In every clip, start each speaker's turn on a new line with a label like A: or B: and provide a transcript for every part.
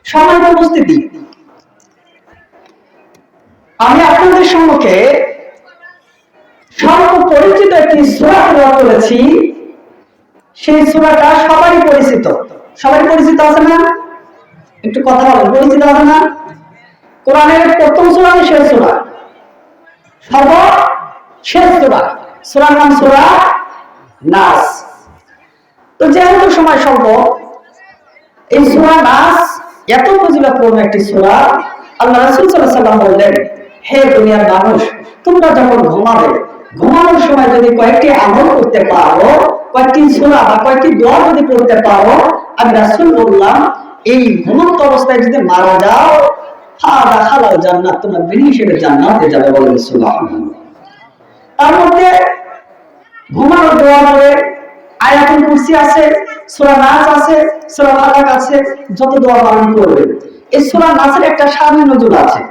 A: সম্মানিত উপস্থিতি, আমি আপনাদের সম্মুখে সর্বপরিচিত একটি সূরা তেলাওয়াত করেছি। সেই সূরাটা সবাই পরিচিত। সবাই পরিচিত আছে না? একটু কথা বলেন, পরিচিত আছে না? কোরআনের প্রথম সূরা, শেষ সূরা, সর্বশেষ সূরা। সূরার নাম সূরা নাস। তো যেহেতু সময় স্বল্প, এই সূরা নাস এত ফজিলতপূর্ণ একটি সূরা। আল্লাহ রাসূল সাল্লাল্লাহু আলাইহি ওয়াসাল্লাম বললেন, হে দুনিয়ার মানুষ, তোমরা যখন ঘুমাবে, ঘুমানোর সময় যদি কয়েকটি আমল করতে পারো, কয়েকটি সূরা বা কয়েকটি দোয়া যদি পড়তে পারো, আমি রাসূল বললাম, এই ঘুমন্ত অবস্থায় যদি মারা যাও, দাখালাল জান্নাত, তোমরা বিনি হিসেবে জান্নাতে যাবে। বলেন সুবহানাল্লাহ। তার মধ্যে ঘুমানোর দোয়া বলে আয়াতুল কুরসি আছে, সূরা নাস আছে, সূরা ফালাক আছে, যত দোয়া পালন করবে। এই সূরা নাসের একটা শানে নজুল আছে,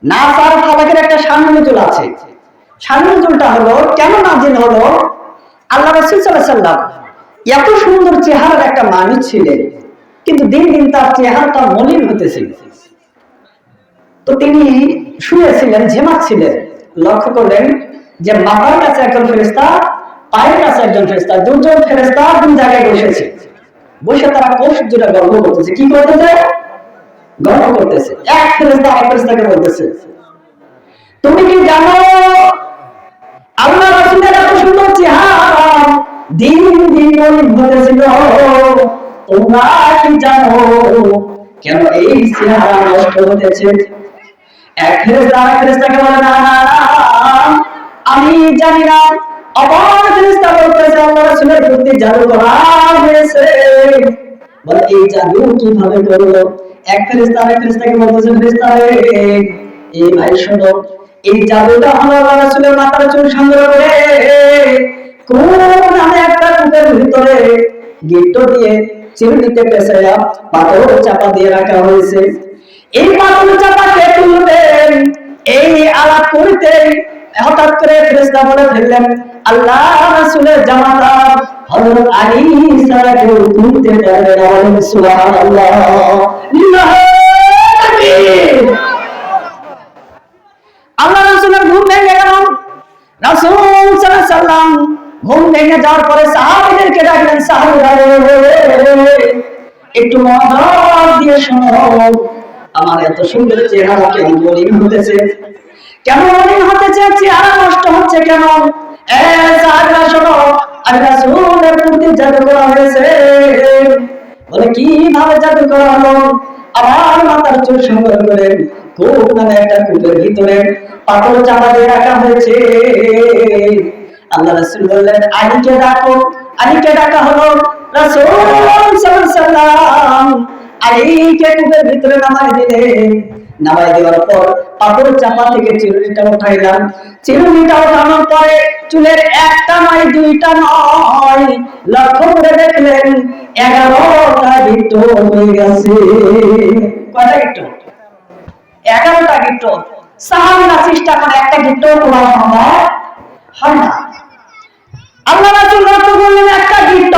A: নাস আর ফালাকের একটা শানে নজুল আছে। শানে নজুলটা হলো, কেন নাজিল হলো? আল্লাহ রাসূল সাল্লাল্লাহু আলাইহি ওয়াসাল্লাম এত সুন্দর চেহারার একটা মানুষ ছিলেন, কিন্তু দিন দিন তার চেহারাটা মলিন হতেছিল। তো তিনি শুয়েছিলেন, ঝিমাচ্ছিলেন। লক্ষ্য করলেন যে মাথার কাছে একজন ফেরেশতা, পায়ের কাছে একজন ফেরেশতা, দুজন ফেরেশতা দুই জায়গায় বসেছে। বসে তারা কোষ জুড়ে গল্প করতেছে। কি করতেছে? গল্প করতেছে। এক ফেরেশতা আরেক ফেরেশতাকে বলতেছে, তুমি কি জানো আল্লাহ রাসূলের এত সুন্দর চেহারা দিন দিন মলিন হতেছিল? তোমরা কি জানো কেন এই চেহারা নষ্ট হতেছে? এক ফেরেশতা আরেক ফেরেশতাকে বলে, না না আমি জানি না। আবার ফেরেশতা বলতেছে, আল্লাহ রাসূলের প্রতি জাদু করা হয়েছে। বলে, এই জাদু কিভাবে করলো? এক ফেরেশতা আরেক ফেরেশতাকে বলতেছে, ফেরেশতা রে, এই ভাই শোনো, এই জাদুটা হলো আল্লাহ রাসূলের মাথার চুল সংগ্রহ করে কোন নামে একটা কূপের ভিতরে গিট্ট দিয়ে চিরুনিতে পেঁচাইয়া পাথর চাপা দিয়ে রাখা হয়েছে। এই পাথর চাপা কে তুলবেন? এই আলাপ করতে হঠাৎ করে ফেরেশতা বলে ফেললেন, আল্লাহ রাসূলের জামাতা হযরত আলী ছাড়া কেউ তুলতে পারবে না। সুবহানাল্লাহ, লিল্লাহি তাকবীর। আল্লাহ রাসূলের ঘুম ভেঙে গেল। রাসূল সাল্লাল্লাহু আলাইহি ওয়াসাল্লাম ঘুম ভেঙে যাওয়ার পরে সাহাবীদেরকে ডাকলেন, সাহাবীরা একটু মনোযোগ দিয়ে শোনো, আমার এত সুন্দর চেহারা কেন মলিন হতেছে? কেন মলিন হতেছে? চেহারা নষ্ট হচ্ছে কেন? সাহাবীরা শোনো, আর রাসূলের প্রতি জাদু করা হয়েছে। বলে, কিভাবে জাদু করা হলো? আমার মাথার চুল সংগ্রহ করে কূপ নামে একটা কূপের ভিতরে পাথর চাপা দিয়ে রাখা হয়েছে। আল্লাহ রাসূল বললেন, আলীকে ডাকো। আলীকে ডাকা হলো। রাসূল সাল্লাল্লাহু আলাইহি ওয়াসাল্লাম আলীকে কূপের ভিতরে নামায় দিলেন। নামায় দেওয়ার পর পাথর চাপা থেকে চিরুনিটা উঠাইলাম। চিরুনিটা উঠানোর পরে চুলের একটা নয়, দুইটা নয়, লক্ষ্য করে দেখলেন 11টা গিট্ট হয়ে গেছে। কয়টা গিট্ট? 11টা গিট্ট। সাহাবীরা চেষ্টা করে একটা গিট্ট খোলা সম্ভব হয় না। আল্লাহ রাসূল লক্ষ্য করলেন একটা গিট্ট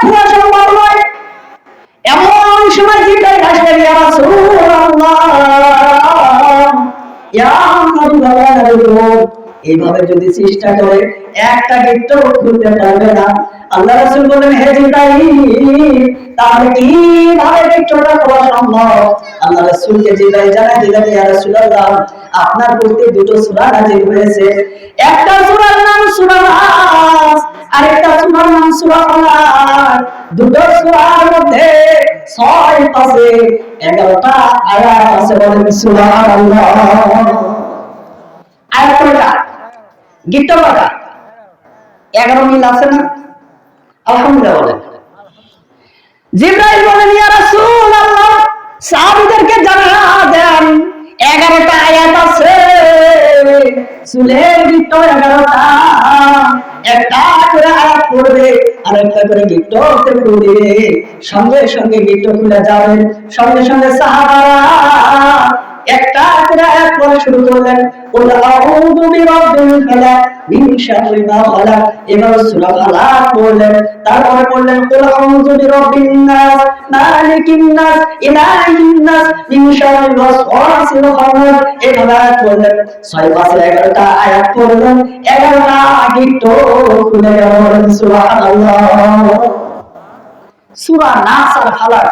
A: খোলা সম্ভব নয়। এমন সময় জিব্রাইল আসলেন, ইয়া রাসূলুল্লাহ, ইয়া হাবিবাল্লাহ, এইভাবে যদি চেষ্টা করে একটা গিট্ট খুলতে পারবে না। আল্লাহ রাসূল বলেন, হে জিব্রাইল, তাহলে কিভাবে গিট্টটা খোলা সম্ভব? আল্লাহ রাসূলকে জিব্রাইল জানাই দিলেন, ইয়া রাসূলুল্লাহ, আপনার প্রতি দুটো সূরা নাযিল হয়েছে। একটা সূরার নাম সূরা নাস, আরেকটা সূরার নাম সূরা ফালাক। দুটো সূরার মধ্যে 6 পাশে 11টা আয়াত আছে। বলেন সুবহানাল্লাহ। আয়াত কয়টা? গিট্ট কয়টা? 11 মিল আছে না? আলহামদুলিল্লাহ বলেন। জিবরাইল বলেন, ইয়া রাসূলুল্লাহ, সাহাবীদেরকে জানা দেন 11টা আয়াত আছে। চুলের গিট্ট 11টা, একটা করে আয়াত পড়বে আর একটা করে গিট্ট পড়বে, সঙ্গে সঙ্গে গিট্ট খুলে যাবে। সঙ্গে সঙ্গে সাহাবারা একটা করে আয়াত পড়া শুরু করলেন, কুল আউযু বিরাব্বিল ফালাক মিন শাররি মা খালাক। এবার সূরা ফালাক পড়লেন, তারপরে পড়লেন কুল আউযু বিরাব্বিন নাস মালিকিন নাস ইলাহিন নাস মিন শাররিল ওয়াসওয়াসিল খান্নাস। এভাবে আয়াত পড়লেন, 6-5-11টা আয়াত পড়লেন, 11টা গিট্টো খুলে গেল। সুবহানাল্লাহ। সূরা নাস আর ফালাক।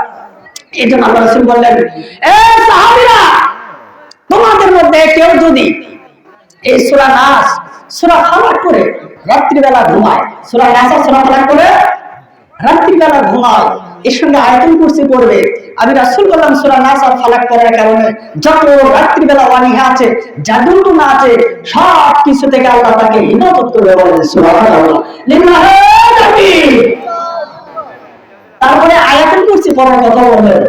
A: এজন্য আল্লাহ রাসূল বললেন, এ সাহাবীরা, তোমাদের মধ্যে কেউ যদি এই সূরা নাস সূরা ফালাক করে রাত্রিবেলা ঘুমায়, সূরা নাস আর সূরা ফালাক করে রাত্রিবেলা ঘুমায়, এর সঙ্গে আয়াতুল কুরসি পড়বে, আমি রাসূল বললাম সূরা নাস আর ফালাক পড়ার কারণে যত রাত্রিবেলা ওয়ানিহা আছে, জাদুটনা আছে, সব কিছু থেকে আল্লাহ তাকে হিফাজত করবে। বলেন সুবহানাল্লাহ। লিল্লাহি তাকবীর। তারপরে আয়াতুল কুরসি পড়ার কথা বললেন।